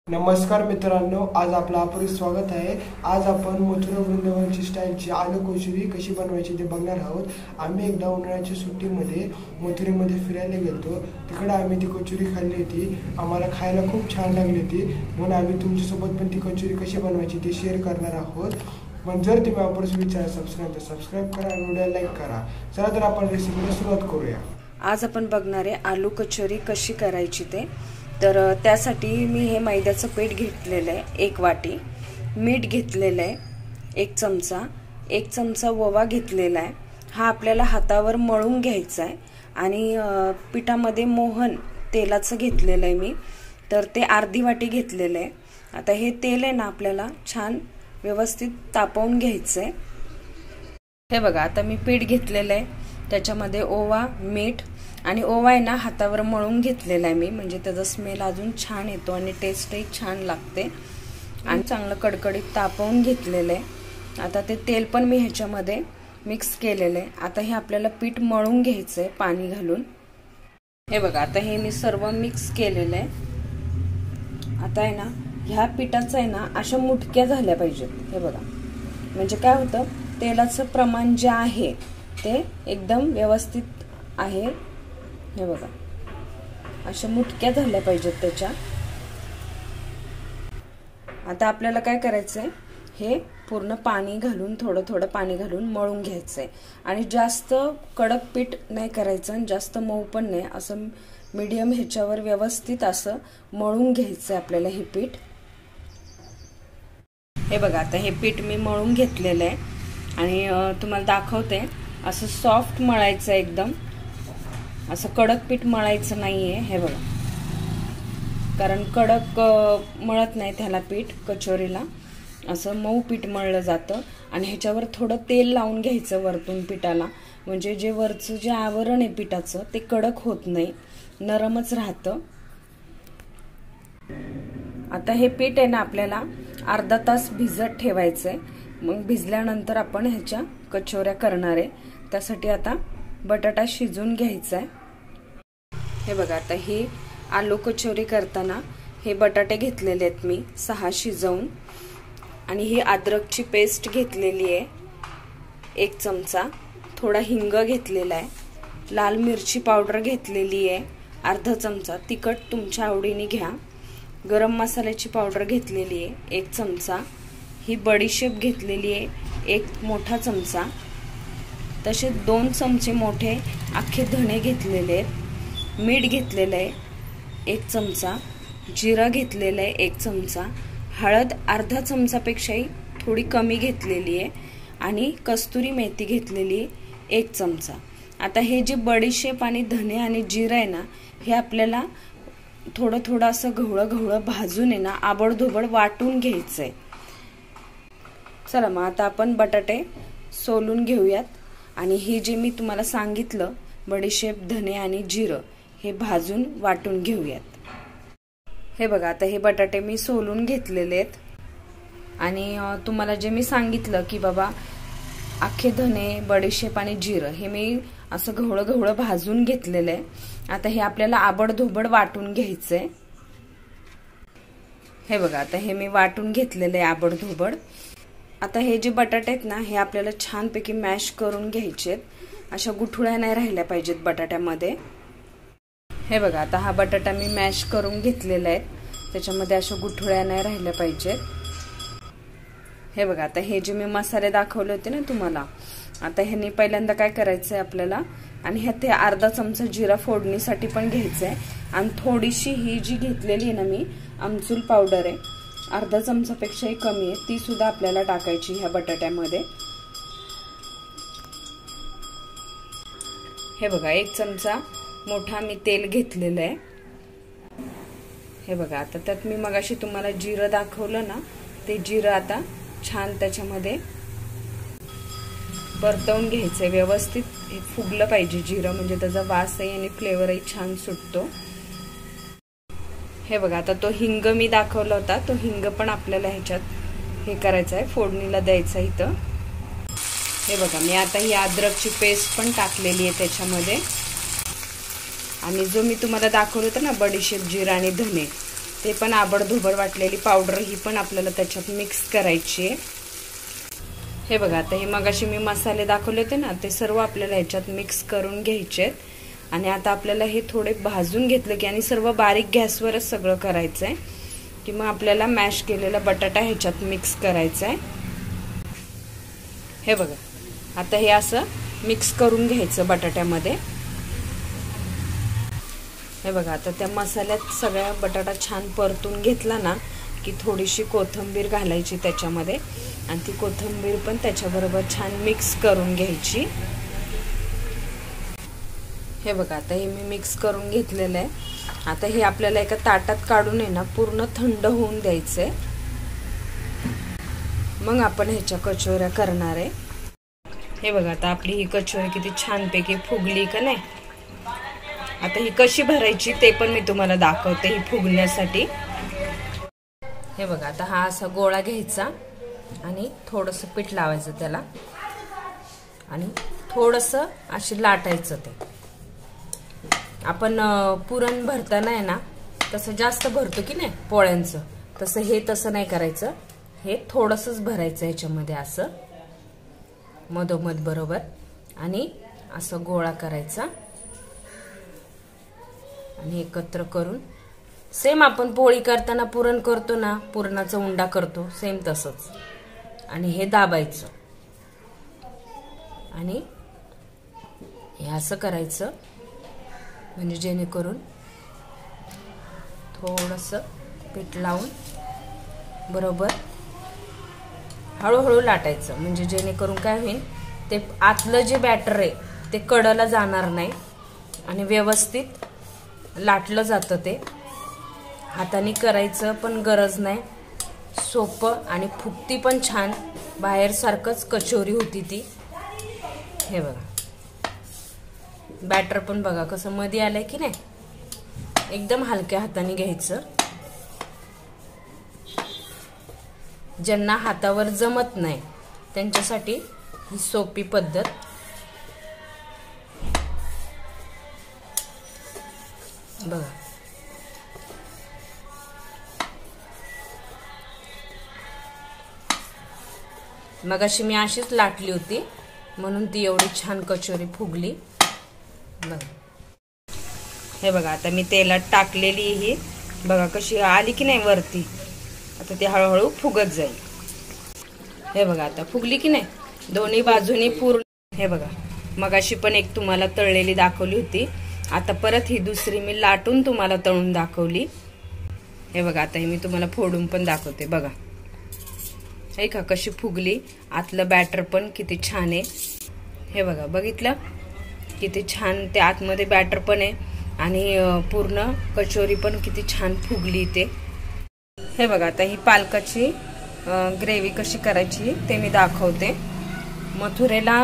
नमस्कार मित्रांनो, आज आपलं आपले स्वागत आहे। आज आपण मथुरा वृंदावनची स्टाईलची आलू कचोरी कशी बनवायची ते बघणार आहोत। आम्ही एकदा उन्हाळ्याच्या सुट्टीमध्ये मथुरेमध्ये फिरायला गेलो। तिकडे आम्ही ती कचोरी खाल्ली होती। आम्हाला खायला खूप छान लागली होती, म्हणून आम्ही तुमच्यासोबत पण ती कचोरी कशी बनवायची ते शेअर करणार आहोत। पण जर तुम्ही आपल्या चॅनल सबस्क्राइब करा आणि व्हिडिओ लाईक करा। चला तर आपण रेसिपीला सुरुवात करूया। आज आपण बघणार आहे आलू कचोरी कशी करायची ते। तर त्यासाठी मी हे मैद्याचं पीठ घेतलेलं आहे, 1 वाटी मीठ घेतलेलं आहे, 1 चमचा, 1 चमचा ओवा घेतलेला आहे। हा आपल्याला हातावर मळून घ्यायचा आहे आणि पिठामध्ये मोहन तेलाचं घेतलेलं आहे मी, तर ते अर्धी वाटी घेतलेलं आहे। आता हे तेल आहे ना आपल्याला छान व्यवस्थित तापवून घ्यायचं आहे। हे बघा, आता मी पीठ घेतलेलं आहे, त्याच्यामध्ये ओवा, मीठ आणि ओवा आहे ना हातावर मळून घेतलेला आहे मी, म्हणजे त्याचा स्मेल अजून छान येतो आणि टेस्टही छान लागते। आणि चांगलं कडकडीत तापवून घेतलेलं आहे। आता ते तेल पण मी ह्याच्यामध्ये मिक्स केलेलं आहे। आता हे आपल्याला पीठ मळून घ्यायचं आहे पाणी घालून। हे बघा, आता हे मी सर्व मिक्स केलेलं आहे। आता आहे ना ह्या पिठाचं आहे ना अशा मुटक्या झाल्या पाहिजेत। हे बघा, म्हणजे काय होतं, तेलाचं प्रमाण जे आहे ते एकदम व्यवस्थित आहे। हे बघा, अशा मुटक्या झाल्या पाहिजेत त्याच्या। आता आपल्याला काय करायचंय, हे पूर्ण पाणी घालून थोडं थोडं पाणी घालून मळून घ्यायचंय। आणि जास्त कडक पीठ नाही करायचं आणि जास्त मऊ पण नाही, असं मीडियम ह्याच्यावर व्यवस्थित असं मळून घ्यायचंय आपल्याला हे पीठ। हे बघा, आता हे पीठ मी मळून घेतलेलं आहे आणि तुम्हाला दाखवते। असं सॉफ्ट मळायचं एकदम, असं कडक पीठ मळायचं नाहीये। हे बघा, कारण कडक मळत नाही त्याला पीठ कचोरीला, असं मऊ पीठ मळलं जातं। आणि ह्याच्यावर थोडं तेल लावून घ्यायचं वरतून पिठाला, म्हणजे जे वरचं जे आवरण आहे पिठाचं ते कडक होत नाही, नरमच राहतं। आता हे पीठ आहे ना आपल्याला अर्धा तास भिजत ठेवायचंय। मग भिजल्यानंतर आपण ह्याच्या कचोऱ्या करणार आहे। त्यासाठी आता बटाटा शिजून घ्यायचा आहे। हे बघा, आता ही आलू कचोरी करताना हे बटाटे घेतलेले आहेत मी 6 शिजवून, आणि ही अद्रकची पेस्ट घेतलेली आहे 1 चमचा, थोडा हिंग घेतलेला आहे, लाल मिरची पावडर घेतलेली आहे अर्धा चमचा, तिखट तुमच्या आवडीने घ्या, गरम मसाल्याची पावडर घेतलेली आहे 1 चमचा, ही बडीशेप घेतलेली आहे 1 मोठा चमचा, तसे 2 चमचे मोठे अख्खे धणे घेतलेले आहेत, मीठ घेतलेलं आहे 1 चमचा, जिरा घेतलेलं आहे 1 चमचा, हळद अर्धा चमचापेक्षाही थोडी कमी घेतलेली आहे, आणि कस्तुरी मेथी घेतलेली आहे 1 चमचा। आता हे जे बडीशेप आणि धणे आणि जिरा आहे ना, हे आपल्याला थोडं थोडं असं घवळं घवळं भाजून आहे ना आबडधोबड वाटून घ्यायचंय। चला मग आता आपण बटाटे सोलून घेऊयात, आणि हे जे मी तुम्हाला सांगितलं बडीशेप, धणे आणि जिरं हे भाजून वाटून घेऊयात। हे बघा, आता हे बटाटे मी सोलून घेतलेले आहेत, आणि तुम्हाला जे मी सांगितलं की बाबा अख्खे धणे, बडीशेप आणि जिरं हे मी असं घवळं घवळं भाजून घेतलेलं आहे। आता हे आपल्याला आबडधोबड वाटून घ्यायचंय। हे बघा, आता हे मी वाटून घेतलेलं आहे आबडधोबड। आता हे जे बटाटे आहेत ना, हे आपल्याला छानपैकी मॅश करून घ्यायचेत, अशा गुठळ्या नाही राहिल्या पाहिजेत बटाट्यामध्ये। हे बघा, आता हा बटाटा मी मॅश करून घेतलेला आहे, त्याच्यामध्ये अशा गुठळ्या नाही राहिल्या पाहिजेत। हे बघा, आता हे जे मी मसाले दाखवले होते ना तुम्हाला, आता ह्यांनी पहिल्यांदा काय करायचंय आपल्याला, आणि ह्यात ते अर्धा चमचा जिरा फोडणीसाठी पण घ्यायचंय, आणि थोडीशी ही जी घेतलेली आहे ना मी आमचूर पावडर आहे, अर्धा चमचापेक्षाही कमी आहे, ती सुद्धा आपल्याला टाकायची ह्या बटाट्यामध्ये। हे बघा, 1 चमचा मोठा मी तेल घेतलेलं आहे। हे बघा, आता त्यात मी मगाशी तुम्हाला जिरं दाखवलं ना, ते जिरं आता छान त्याच्यामध्ये परतवून घ्यायचंय व्यवस्थित। हे फुगलं पाहिजे जिरं, म्हणजे त्याचा वासही आणि फ्लेवरही छान सुटतो। हे बघा, आता तो हिंग मी दाखवला होता, तो हिंग पण आपल्याला ह्याच्यात हे करायचं आहे, फोडणीला द्यायचं इथं। हे बघा, मी आता ही अद्रकची पेस्ट पण टाकलेली आहे त्याच्यामध्ये, आणि जो मी तुम्हाला दाखवलं होतं ना बडीशेप, जिरा आणि धणे, ते पण आबडधोबड वाटलेली पावडर ही पण आपल्याला त्याच्यात मिक्स करायची आहे। हे बघा आता हे मगाशी मी मसाले दाखवले होते ना, ते सर्व आपल्याला ह्याच्यात मिक्स करून घ्यायचे आहेत। आणि आता आपल्याला हे थोडे भाजून घेतलं की आणि सर्व बारीक गॅसवरच सगळं करायचं आहे की मग आपल्याला मॅश केलेला बटाटा ह्याच्यात मिक्स करायचा आहे। हे बघा आता हे असं मिक्स करून घ्यायचं बटाट्यामध्ये। हे बघा आता त्या मसाल्यात सगळा बटाटा छान परतून घेतला ना की थोडीशी कोथिंबीर घालायची त्याच्यामध्ये आणि ती कोथिंबीर पण त्याच्याबरोबर छान मिक्स करून घ्यायची। हे बघा आता हे मी मिक्स करून घेतलेलं आहे। आता हे आपल्याला एका ताटात काढून आहे ना पूर्ण थंड होऊन द्यायचंय, मग आपण ह्याच्या कचोऱ्या करणार आहे। हे बघा आता आपली ही कचोरी किती छानपैकी फुगली का नाही। आता ही कशी भरायची ते पण मी तुम्हाला दाखवते ही फुगण्यासाठी। हे बघा आता हा असा गोळा घ्यायचा आणि थोडंसं पीठ लावायचं त्याला आणि थोडंसं अशी लाटायचं। ते आपण पुरण भरताना आहे ना तसं जास्त भरतो की नाही पोळ्यांचं, तसं हे तसं नाही करायचं, हे थोडंसंच भरायचं ह्याच्यामध्ये असं मधोमध बरोबर आणि असं गोळा करायचा आणि एकत्र करून सेम आपण पोळी करताना पुरण करतो ना, पुरणाचा उंडा करतो सेम तसंच। आणि हे दाबायचं आणि हे असं करायचं म्हणजे जेणेकरून थोडंसं पीठ लावून बरोबर हळूहळू लाटायचं, म्हणजे जेणेकरून काय होईल ते आतलं जे बॅटर आहे ते कडला जाणार नाही आणि व्यवस्थित लाटलं जातं। ते हाताने करायचं पण गरज नाही, सोपं आणि फुगती पण छान, बाहेर सारखंच कचोरी होती ती। हे बघा बॅटर पण बघा कसं मध्ये आलंय की नाही, एकदम हलक्या हाताने घ्यायचं। ज्यांना हातावर जमत नाही त्यांच्यासाठी ही सोपी पद्धत। बघा मगाशी मी अशीच लाटली होती म्हणून ती एवढी छान कचोरी फुगली। बघा हे बघा आता मी तेलात टाकलेली ही बघा कशी आली की नाही वरती, आता ती हळूहळू फुगत जाईल। हे बघा आता फुगली की नाही दोन्ही बाजूनी पूर्ण। हे बघा मगाशी पण एक तुम्हाला तळलेली दाखवली होती, आता परत ही दुसरी मी लाटून तुम्हाला तळून दाखवली। हे बघा आता हे मी तुम्हाला फोडून पण दाखवते। बघा हे का कशी फुगली, आतलं बॅटर पण किती छान आहे। हे बघा बघितलं किती छान ते आतमध्ये बॅटर पण आहे आणि पूर्ण कचोरी पण किती छान फुगली ते। हे बघा आता ही पालकाची ग्रेव्ही कशी करायची ते मी दाखवते। मथुरेला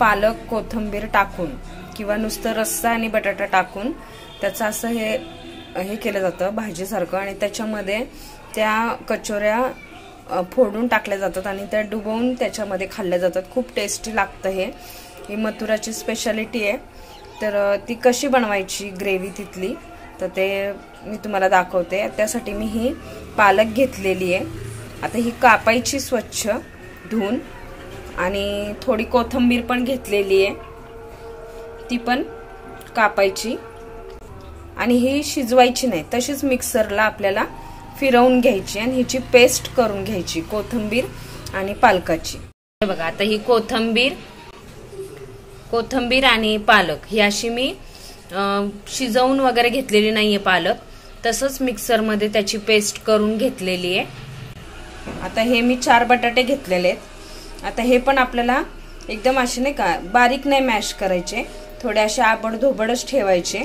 पालक कोथिंबीर टाकून किंवा नुसतं रस्सा आणि बटाटा टाकून त्याचं असं हे केलं जातं भाजीसारखं आणि त्याच्यामध्ये त्या कचोऱ्या फोडून टाकल्या जातात आणि त्या डुबवून त्याच्यामध्ये खाल्ल्या जातात। खूप टेस्टी लागतं हे, ही मथुराची स्पेशालिटी आहे। तर ती कशी बनवायची ग्रेव्ही तिथली तर ते मी तुम्हाला दाखवते। त्यासाठी मी ही पालक घेतलेली आहे, आता ही कापायची स्वच्छ धुवून आणि थोडी कोथिंबीर पण घेतलेली आहे ती पण कापायची आणि ही शिजवायची नाही, तशीच मिक्सरला आपल्याला फिरवून घ्यायची आणि हिची पेस्ट करून घ्यायची कोथिंबीर आणि पालकाची। हे बघा आता ही कोथिंबीर आणि पालक ही अशी मी शिजवून वगैरे घेतलेली नाहीये पालक, तसंच मिक्सरमध्ये त्याची पेस्ट करून घेतलेली आहे। आता हे मी 4 बटाटे घेतलेले आहेत। आता हे पण आपल्याला एकदम असे नाही का बारीक नाही मॅश करायचे, थोडे असे आबडधोबडच ठेवायचे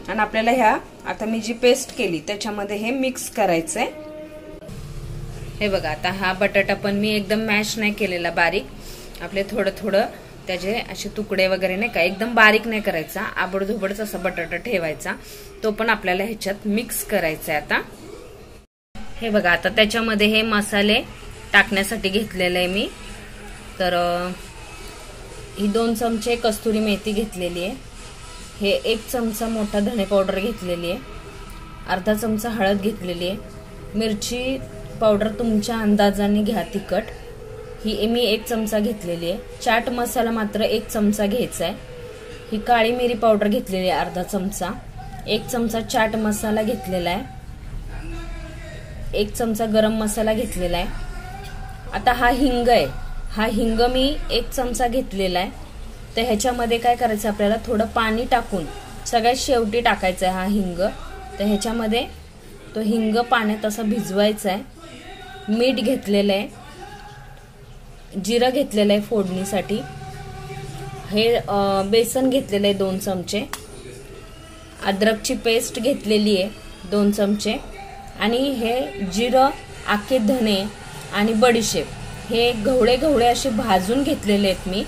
आणि आपल्याला ह्या आता मी जी पेस्ट केली त्याच्यामध्ये हे मिक्स करायचंय। हे बघा आता हा बटाटा पण मी एकदम मॅश नाही केलेला बारीक, आपले थोडं थोडं त्याचे असे तुकडे वगैरे नाही का एकदम बारीक नाही करायचा, आबडधोबडच असा बटाटा ठेवायचा, तो पण आपल्याला ह्याच्यात मिक्स करायचा आहे। आता हे बघा आता त्याच्यामध्ये हे मसाले टाकण्यासाठी घेतलेले आहे मी, तर ही 2 चमचे कस्तुरी मेथी घेतलेली आहे, हे 1 चमचा मोठा धणे पावडर घेतलेली आहे, अर्धा चमचा हळद घेतलेली आहे, मिरची पावडर तुमच्या अंदाजाने घ्या तिखट, ही मी 1 चमचा घेतलेली आहे, चाट मसाला मात्र 1 चमचा घ्यायचा आहे, ही काळी मिरी पावडर घेतलेली आहे अर्धा चमचा, 1 चमचा चाट मसाला घेतलेला आहे, 1 चमचा गरम मसाला घेतलेला आहे। आता हा हिंग आहे, हा हिंग मी 1 चमचा घेतलेला आहे। तर ह्याच्यामध्ये काय करायचं आपल्याला, थोडं पाणी टाकून सगळ्यात शेवटी टाकायचं आहे हा हिंग। तर ह्याच्यामध्ये तो हिंग पाण्यात असा भिजवायचा आहे। मीठ घेतलेलं आहे, जिरं घेतलेलं आहे फोडणीसाठी, हे बेसन घेतलेलं आहे 2 चमचे, अद्रकची पेस्ट घेतलेली आहे 2 चमचे, आणि हे जिरं, आखे धने आणि बडीशेप हे गवळे असे भाजून घेतलेले आहेत मी,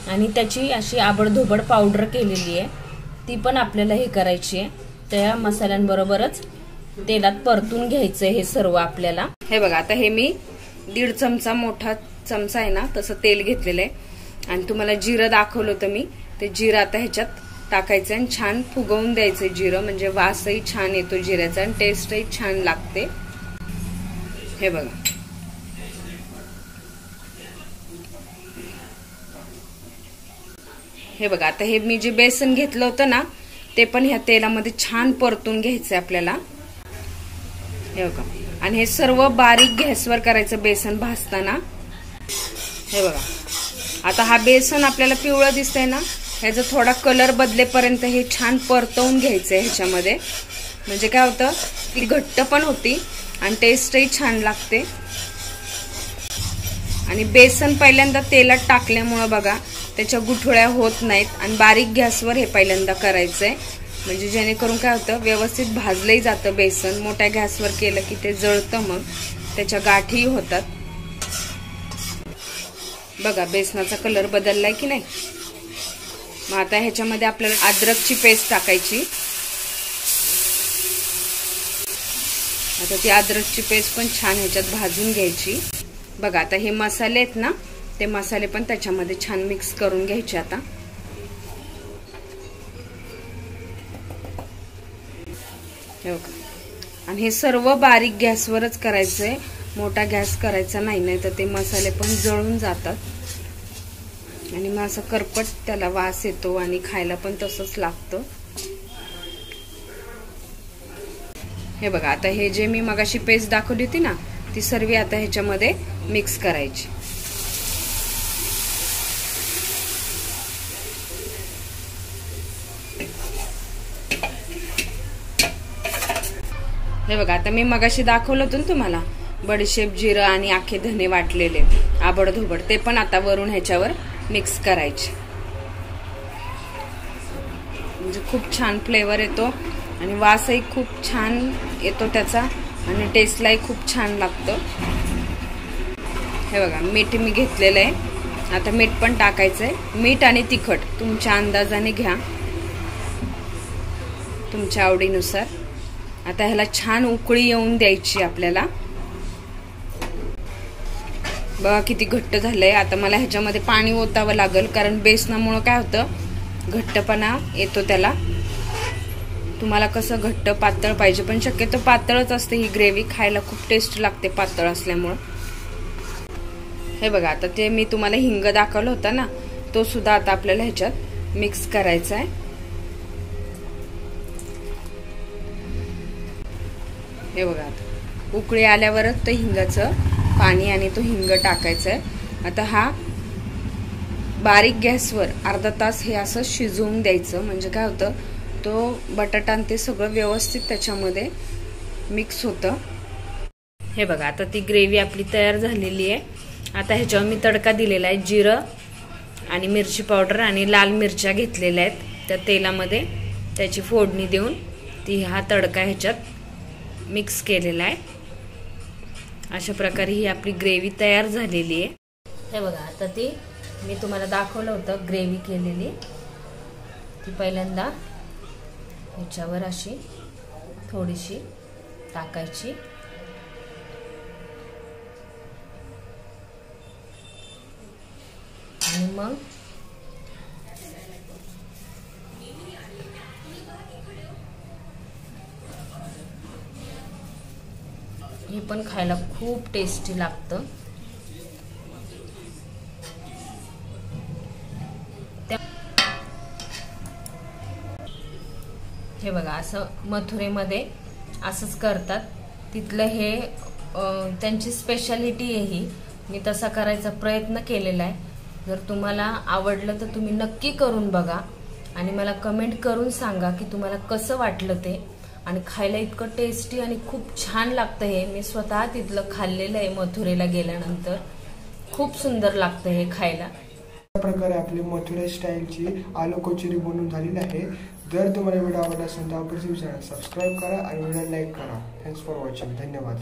आणि त्याची अशी आबडधोबड पावडर केलेली आहे, ती पण आपल्याला हे करायची आहे। त्या मसाल्यांबरोबरच तेलात परतून घ्यायचं हे सर्व आपल्याला। हे बघा, आता हे मी 1.5 चमचा मोठा चमचा आहे ना तसं तेल घेतलेलं आहे, आणि तुम्हाला जिरं दाखवलं होतं मी, ते जिरं आता ह्याच्यात टाकायचं आणि छान फुगवून द्यायचं जिरं, म्हणजे वासही छान येतो जिऱ्याचा आणि टेस्टही छान लागते। हे बघा, हे बघा, आता हे मी जे बेसन घेतलं होतं ना ते पण ह्या तेलामध्ये छान परतून घ्यायचंय आपल्याला। हे बघा, आणि हे सर्व बारीक गॅसवर करायचं बेसन भाजताना। हे बघा, आता हा बेसन आपल्याला पिवळं दिसतंय ना, ह्याचा थोडा कलर बदलेपर्यंत हे छान परतवून घ्यायचंय ह्याच्यामध्ये, म्हणजे काय होतं ती घट्ट पण होती आणि टेस्टही छान लागते। आणि बेसन पहिल्यांदा तेलात टाकल्यामुळे बघा त्याच्या गुठळ्या होत नाहीत, आणि बारीक गॅसवर हे पहिल्यांदा करायचंय, म्हणजे जेणेकरून काय होतं व्यवस्थित भाजलंही जातं बेसन। मोठ्या गॅसवर केलं की ते जळतं, मग त्याच्या गाठीही होतात। बघा बेसनाचा कलर बदललाय की नाही। मग आता ह्याच्यामध्ये आपल्याला अद्रकची पेस्ट टाकायची। आता ती अद्रकची पेस्ट पण छान ह्याच्यात भाजून घ्यायची। बघा, आता हे मसाले आहेत ना, ते मसाले पण त्याच्यामध्ये छान मिक्स करून घ्यायचे आता। हे बघा, आणि हे सर्व बारीक गॅसवरच करायचंय, मोठा गॅस करायचा नाही, नाही तर ते मसाले पण जळून जातात आणि मग असं करपट त्याला वास येतो आणि खायला पण तसंच लागतं। हे बघा, आता हे जे मी मगाशी पेस्ट दाखवली होती ना ती सर्व आता ह्याच्यामध्ये मिक्स करायची। हे बघा, आता मी मगाशी दाखवलं होतं तुम्हाला बडीशेप, जिरं आणि आखे धने वाटलेले आबडधोबड, ते पण आता वरून ह्याच्यावर मिक्स करायचे, म्हणजे खूप छान फ्लेवर येतो आणि वासही खूप छान येतो त्याचा, आणि टेस्टलाही खूप छान लागतं। हे बघा, मीठ मी घेतलेलं आहे, आता मीठ पण टाकायचंय। मीठ आणि तिखट तुमच्या अंदाजाने घ्या, तुमच्या आवडीनुसार। आता ह्याला छान उकळी येऊन द्यायची आपल्याला। बघा किती घट्ट झालंय, आता मला ह्याच्यामध्ये पाणी ओतावं लागेल, कारण बेसनामुळे काय होतं घट्टपणा येतो त्याला। तुम्हाला कसं घट्ट पातळ पाहिजे, पण शक्यतो पातळच असते ही ग्रेव्ही, खायला खूप टेस्ट लागते पातळ असल्यामुळे। हे बघा, आता ते मी तुम्हाला हिंग दाखवलं होता ना, तो सुद्धा आता आपल्याला ह्याच्यात मिक्स करायचा आहे। हे बघा, आता उकळी आल्यावरच ते हिंगाचं पाणी आणि तो हिंग टाकायचा आहे। आता हा बारीक गॅसवर अर्धा तास हे असं शिजवून द्यायचं, म्हणजे काय होतं तो बटाटा ते सगळं व्यवस्थित त्याच्यामध्ये मिक्स होतं। हे बघा, आता ती ग्रेव्ही आपली तयार झालेली आहे। आता ह्याच्यावर मी तडका दिलेला आहे, जिरं आणि मिरची पावडर आणि लाल मिरच्या घेतलेल्या आहेत त्या तेलामध्ये, त्याची फोडणी देऊन ती हा तडका ह्याच्यात मिक्स केलेला आहे। अशा प्रकारे ही आपली ग्रेव्ही तयार झालेली आहे। हे बघा, आता ती मी तुम्हाला दाखवलं होतं ग्रेव्ही केलेली, ती पहिल्यांदा ह्याच्यावर अशी थोडीशी टाकायची, आणि मग पण खायला खूप टेस्टी लागतं। हे बघा, असं मथुरेमध्ये असंच करतात, तिथलं हे त्यांची स्पेशालिटी आहे ही। मी तसा करायचा प्रयत्न केलेला आहे। जर तुम्हाला आवडलं तर तुम्ही नक्की करून बघा आणि मला कमेंट करून सांगा की तुम्हाला कसं वाटलं ते। आणि खायला इतकं टेस्टी आणि खूप छान लागतं हे। मी स्वतः तिथलं खाल्लेलं आहे मथुरेला गेल्यानंतर, खूप सुंदर लागतं हे खायला। अशा प्रकारे आपली मथुरा स्टाईलची आलू कचोरी बनवून झालेली आहे। जर तुम्हाला व्हिडिओ आवडला असेल तर आपले चॅनल सबस्क्राईब करा आणि व्हिडिओ लाईक करा। Thanks for watching. धन्यवाद।